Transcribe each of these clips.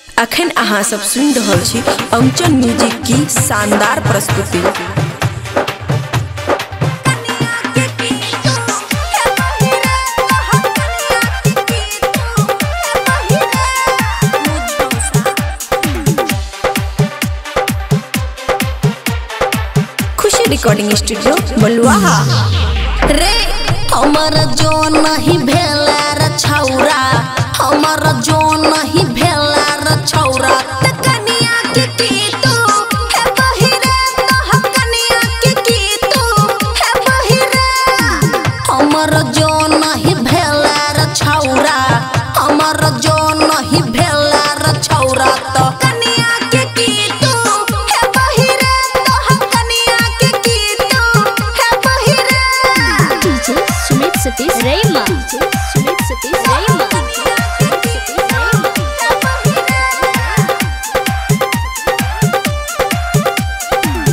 अखन अहाँ सब सुन रहल छी अंचल म्यूजिक की शानदार प्रस्तुति। खुशी रिकॉर्डिंग स्टूडियो बलुआहा। रे हमर जो नहीं भेला रे छौरा, हमर जो नहीं भेला रे छौरा, त कनिया के की तू हे बहिरे, तो कनिया के की तू हे बहिरे। हमर जो नहीं भेला रे छौरा, हमर जो नहीं भेला रे छौरा, तो कनिया के की तू हे बहिरे, तो कनिया के की तू हे बहिरे। डीजे सुमित सतीश रैमा, सुमित सतीश रैमा।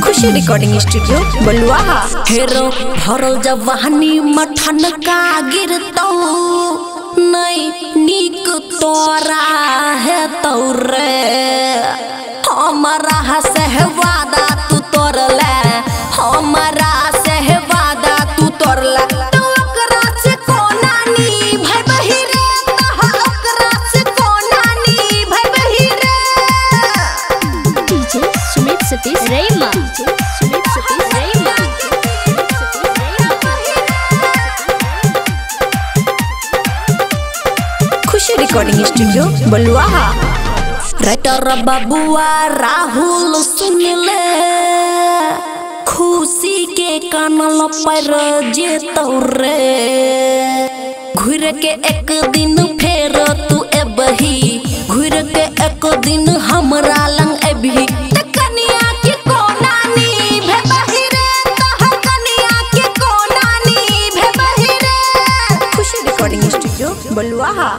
खुशी रिकॉर्डिंग स्टूडियो बलुआहा। हेरो भरल जवानी मठन का गिरतौ, नहीं नीक तोरा है तौरे। हमारा से वादा तू तोड़ले, हमारा से वादा तू तोड़ले, तो ओकरा से कोना नी भाई बहिरे, तो ओकरा से कोना नी भाई बहिरे। डीजे सुमित सतीश रैमा, सुमित सतीश रैमा। खुशी रिकॉर्डिंग स्टूडियो बलुआहा। राइटर बबुआ राहुल सुन ले, खुशी के कानल पर जेतौ रे। घुर के एक दिन फेर तू एबही, घुर के एक दिन हमरा लंग एबही, त कनिया के कोना नी भे बहिरे, तो कनिया के कोना नी भे बहिरे। खुशी रिकॉर्डिंग स्टूडियो बलुआहा।